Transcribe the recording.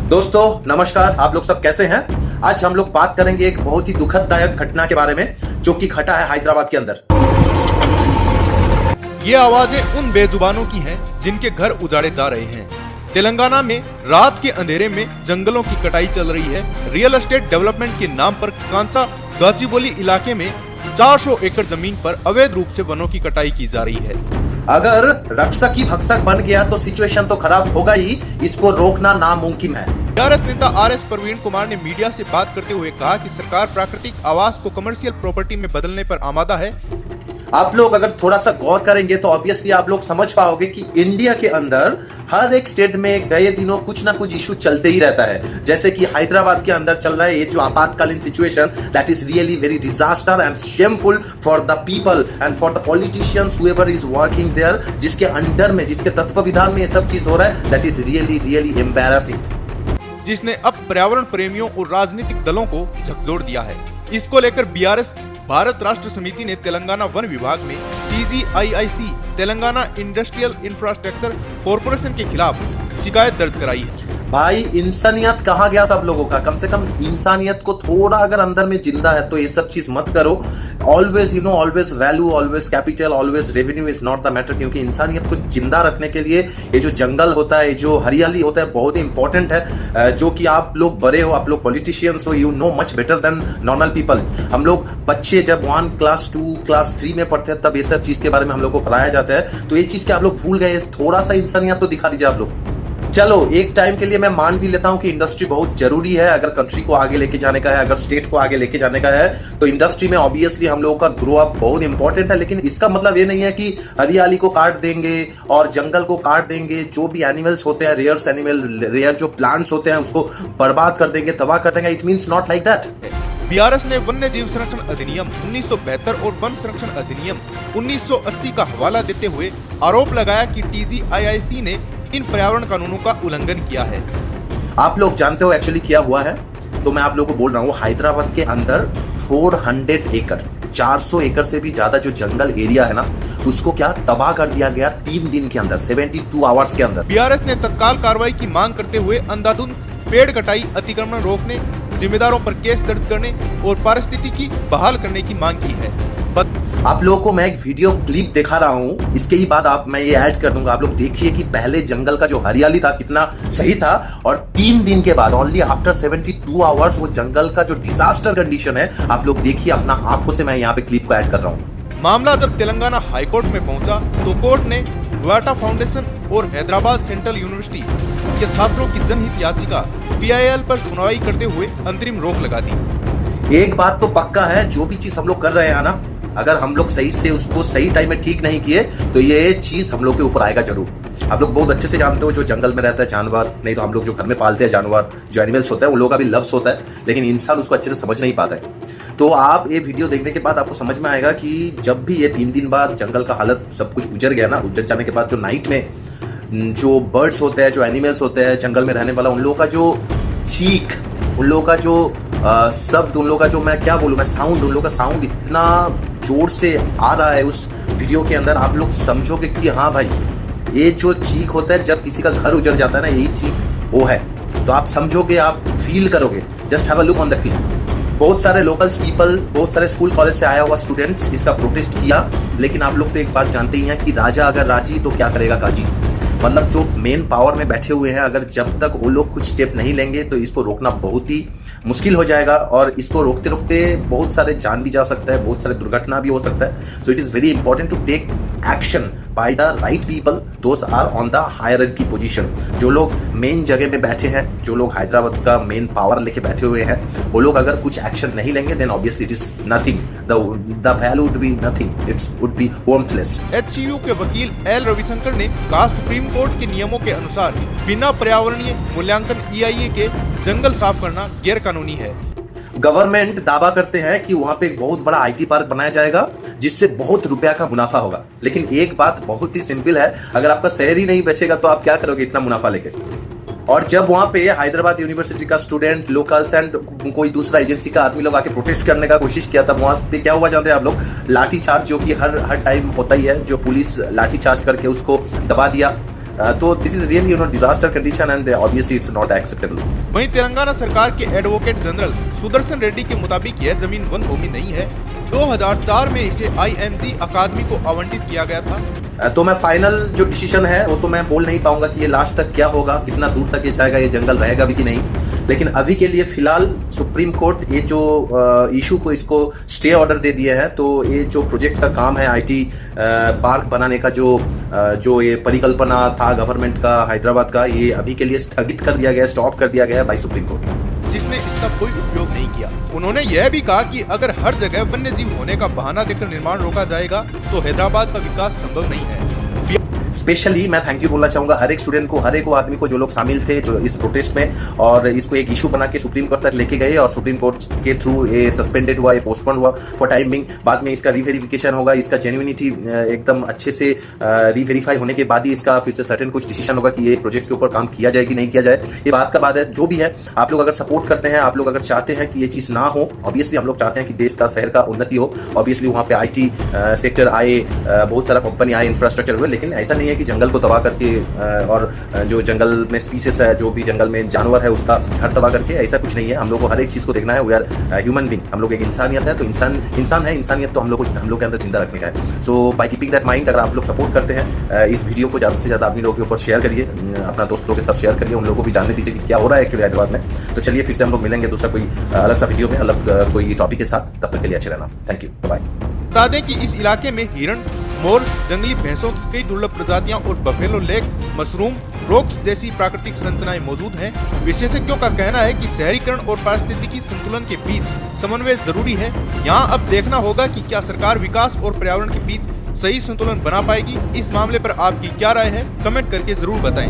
दोस्तों नमस्कार, आप लोग सब कैसे हैं। आज हम लोग बात करेंगे एक बहुत ही दुखददायक घटना के बारे में जो कि घटा है हैदराबाद के अंदर। ये आवाजें उन बेजुबानों की हैं जिनके घर उजाड़े जा रहे हैं। तेलंगाना में रात के अंधेरे में जंगलों की कटाई चल रही है। रियल एस्टेट डेवलपमेंट के नाम पर कांचा गाजीबोली इलाके में 400 एकड़ जमीन पर अवैध रूप से वनों की कटाई की जा रही है। अगर रक्षक ही भक्षक बन गया तो सिचुएशन तो खराब होगा ही, इसको रोकना नामुमकिन है। टीआरएस नेता आरएस प्रवीण कुमार ने मीडिया से बात करते हुए कहा कि सरकार प्राकृतिक आवास को कमर्शियल प्रॉपर्टी में बदलने पर आमादा है। आप लोग अगर थोड़ा सा गौर करेंगे तो ऑब्वियसली आप लोग समझ पाओगे कि इंडिया के अंदर हर एक स्टेट में गए दिनों कुछ ना कुछ इशू चलते ही रहता है। जैसे कि हैदराबाद के अंदर चल रहा है ये जो आपातकालीन situation, that is really very disaster and shameful for the people and for the politicians however is working there, जिसके अंडर में, जिसके तत्वावधान में ये सब चीज हो रहा है। That is really really embarrassing, जिसने अब पर्यावरण प्रेमियों और राजनीतिक दलों को झकझोर दिया है। इसको लेकर बीआरएस भारत राष्ट्र समिति ने तेलंगाना वन विभाग में TGIIC Telangana industrial infrastructure corporation के खिलाफ शिकायत दर्ज कराई है। भाई इंसानियत कहाँ गया सब लोगों का? कम से कम इंसानियत को थोड़ा अगर अंदर में जिंदा है तो ये सब चीज मत करो। Always always value, always capital, always revenue is not the matter, क्योंकि इंसानियत को जिंदा रखने के लिए ये जो जंगल होता है, जो हरियाली होता है, बहुत ही इंपॉर्टेंट है। जो कि आप लोग बड़े हो, आप लोग पॉलिटिशियंस हो, you know much better than normal people. हम लोग बच्चे जब 1 क्लास 2 क्लास 3 में पढ़ते हैं तब ये सब चीज के बारे में हम लोग को पढ़ाया जाता है। तो ये चीज के आप लोग भूल गए। थोड़ा सा इंसानियत तो दिखा दीजिए आप लोग। चलो एक टाइम के लिए मैं मान भी लेता हूं कि इंडस्ट्री बहुत जरूरी है। अगर कंट्री को आगे लेके जाने का है, अगर स्टेट को आगे लेके जाने का है, तो इंडस्ट्री में ऑब्वियसली हम लोगों का ग्रो अप बहुत इंपॉर्टेंट है। लेकिन इसका मतलब ये नहीं है कि हरियाली को काट देंगे और जंगल को काट देंगे। जो भी एनिमल्स होते हैं, रेयर जो प्लांट्स होते हैं, उसको बर्बाद कर देंगे, तबाह कर देंगे। It means not like that. BRS ने वन्य जीव संरक्षण अधिनियम 1972 और वन संरक्षण अधिनियम 1980 का हवाला देते हुए आरोप लगाया कि TGIIC ने इन पर्यावरण कानूनों का उल्लंघन किया है। आप लोग जानते हो एक्चुअली क्या हुआ है, तो मैं आप लोगों को बोल रहा हूँ। हैदराबाद के अंदर 400 एकड़, 400 एकड़ से भी ज्यादा जो जंगल एरिया है ना, उसको क्या तबाह कर दिया गया 3 दिन के अंदर, 72 आवर्स के अंदर। बीआरएस ने तत्काल कार्रवाई की मांग करते हुए अंधाधुंध पेड़ कटाई, अतिक्रमण रोकने, जिम्मेदारों पर केस दर्ज करने और पारिस्थितिकी बहाल करने की मांग की है। आप लोगों को मैं एक वीडियो क्लिप दिखा रहा हूँ, इसके ही बाद मैं ये ऐड कर दूंगा। आप लोग देखिए कि पहले जंगल का जो हरियाली था कितना सही था, और 3 दिन के बाद, ओनली आफ्टर 72 आवर्स, वो जंगल का जो डिजास्टर कंडीशन है, आप लोग देखिए अपना आंखों से। मैं यहाँ पे क्लिप को ऐड कर रहा हूँ। मामला जब तेलंगाना हाईकोर्ट में पहुंचा तो कोर्ट ने वाटा फाउंडेशन और हैदराबाद सेंट्रल यूनिवर्सिटी के छात्रों की जनहित याचिका PIL पर सुनवाई करते हुए अंतरिम रोक लगा दी। एक बात तो पक्का है, जो भी चीज हम लोग कर रहे हैं ना, अगर हम लोग सही से उसको सही टाइम में ठीक नहीं किए तो ये चीज हम लोग के ऊपर आएगा जरूर। आप लोग बहुत अच्छे से जानते हो, जो जंगल में रहता है जानवर, नहीं तो हम लोग जो घर में पालते हैं जानवर, जो एनिमल्स होता है, उन लोगों का भी लफ्ज होता है, लेकिन इंसान उसको अच्छे से समझ नहीं पाता है। तो आप ये वीडियो देखने के बाद आपको समझ में आएगा कि जब भी ये 3 दिन बाद जंगल का हालत सब कुछ उजड़ गया ना, उजड़ जाने के बाद जो नाइट में जो बर्ड्स होते हैं, जो एनिमल्स होते हैं जंगल में रहने वाला, उन लोगों का जो चीख, उन लोगों का जो शब्द, उन लोगों का जो, मैं क्या बोलूँ, साउंड, उन लोगों का साउंड इतना जोर से आ रहा है उस वीडियो के अंदर। आप लोग समझोगे कि हाँ भाई, ये जो चीख होता है जब किसी का घर उजड़ जाता है ना, यही चीख वो है। तो आप समझोगे, आप फील करोगे। Just have a look on the clip. बहुत सारे लोकल्स पीपल, बहुत सारे स्कूल कॉलेज से आया हुआ स्टूडेंट्स इसका प्रोटेस्ट किया। लेकिन आप लोग तो एक बात जानते ही हैं कि राजा अगर राजी तो क्या करेगा काजी। मतलब जो मेन पावर में बैठे हुए हैं, अगर जब तक वो लोग कुछ स्टेप नहीं लेंगे तो इसको रोकना बहुत ही मुश्किल हो जाएगा। और इसको रोकते रोकते बहुत सारे जान भी जा सकता है, बहुत सारे दुर्घटना भी हो सकता है। So it is very important to take action by the right people, those are on the hierarchy position. जो लोग मेन जगह में बैठे हैं, जो लोग हैदराबाद का मेन पावर लेके बैठे हुए हैं, वो लोग अगर कुछ एक्शन नहीं लेंगे then obviously it is nothing, the value would be nothing, it would be worthless. HCU के वकील L रविशंकर ने कहा, सुप्रीम कोर्ट के नियमों के अनुसार बिना पर्यावरणीय मूल्यांकन EIA के जंगल साफ करना गैर कानूनी है। गवर्नमेंट दावा करते हैं कि वहां पे एक बहुत बड़ा IT पार्क बनाया जाएगा जिससे बहुत रुपया का मुनाफा होगा। लेकिन एक बात बहुत ही सिंपल है, अगर आपका शहर ही नहीं बचेगा तो आप क्या करोगे इतना मुनाफा लेके? और जब वहां पे हैदराबाद यूनिवर्सिटी का स्टूडेंट, लोकल्स एंड कोई दूसरा एजेंसी का आदमी लोग आके प्रोटेस्ट करने का कोशिश किया, तब वहां पे क्या हुआ जानते हैं आप लोग? लाठी चार्ज, जो कि हर टाइम होता ही है, जो पुलिस लाठी चार्ज करके उसको दबा दिया। तो this is really disaster condition and obviously it's not acceptable. वहीं तेलंगाना सरकार के एडवोकेट जनरल सुदर्शन रेड्डी के मुताबिक यह जमीन वन भूमि नहीं है। 2004 में इसे IMG अकादमी को आवंटित किया गया था। तो मैं फाइनल जो डिसीजन है वो तो मैं बोल नहीं पाऊंगा कि ये लास्ट तक क्या होगा, कितना दूर तक ये जाएगा, ये जंगल रहेगा भी कि नहीं। लेकिन अभी के लिए फिलहाल सुप्रीम कोर्ट ये जो इशू को इसको स्टे ऑर्डर दे दिया है, तो ये जो प्रोजेक्ट का काम है IT पार्क बनाने का जो ये परिकल्पना था गवर्नमेंट का हैदराबाद का, ये अभी के लिए स्थगित कर दिया गया, स्टॉप कर दिया गया बाय सुप्रीम कोर्ट, जिसने इसका कोई उपयोग नहीं किया। उन्होंने यह भी कहा कि अगर हर जगह वन्य जीव होने का बहाना देकर निर्माण रोका जाएगा तो हैदराबाद का विकास संभव नहीं है। स्पेशली मैं थैंक यू बोलना चाहूंगा हर एक स्टूडेंट को, हर एक वो आदमी को जो लोग शामिल थे जो इस प्रोटेस्ट में, और इसको एक इशू बना के सुप्रीम कोर्ट तक लेके गए और सुप्रीम कोर्ट के थ्रू ये सस्पेंडेड हुआ, ये पोस्टपोन हुआ फॉर टाइम बिंग। बाद में इसका रीवेरिफिकेशन होगा, इसका जेन्युइनिटी एकदम अच्छे से रीवेरीफाई होने के बाद ही इसका फिर से सर्टेन कुछ डिसीजन होगा कि ये प्रोजेक्ट के ऊपर काम किया जाए कि नहीं किया जाए। ये बात का बात है। जो भी है, आप लोग अगर सपोर्ट करते हैं, आप लोग अगर चाहते हैं कि ये चीज ना हो, ऑब्वियसली हम लोग चाहते हैं कि देश का, शहर का उन्नति हो, ऑब्वियसली वहाँ पे IT सेक्टर आए, बहुत सारा कंपनी आए, इंफ्रास्ट्रक्चर हुए, लेकिन ऐसा नहीं है कि जंगल को तबाह करके और जो जंगल में स्पीसीज है, जो भी जंगल में जानवर है, उसका घर तबाह करके, ऐसा कुछ नहीं है। हम लोग को हर एक चीज को देखना है। वी आर ह्यूमन बीइंग, हम लोग एक इंसानियत है, तो इंसान है, इंसानियत तो हम लोग के अंदर जिंदा रखने का है। सो बाय कीपिंग दैट माइंड, अगर आप लोग सपोर्ट करते हैं, इस वीडियो को ज्यादा से ज्यादा अपने लोगों के ऊपर शेयर करिए, अपना दोस्त लोगों के साथ शेयर करिए, उन लोगों को भी जानने दीजिए कि क्या हो रहा है एक्चुअली हैदराबाद में। तो चलिए फिर से हम लोग मिलेंगे दूसरा कोई अलग सा वीडियो में, अलग कोई टॉपिक के साथ। तब तक के लिए अच्छे रहना। Thank you, bye. बता दें कि इस इलाके में हिरण, मोर, जंगली भैंसों की कई दुर्लभ प्रजातियां और बफेलो लेक, मशरूम, रॉक्स जैसी प्राकृतिक संरचनाएं मौजूद हैं। विशेषज्ञों का कहना है कि शहरीकरण और पारिस्थितिकी संतुलन के बीच समन्वय जरूरी है। यहाँ अब देखना होगा कि क्या सरकार विकास और पर्यावरण के बीच सही संतुलन बना पाएगी। इस मामले पर आपकी क्या राय है, कमेंट करके जरूर बताएं।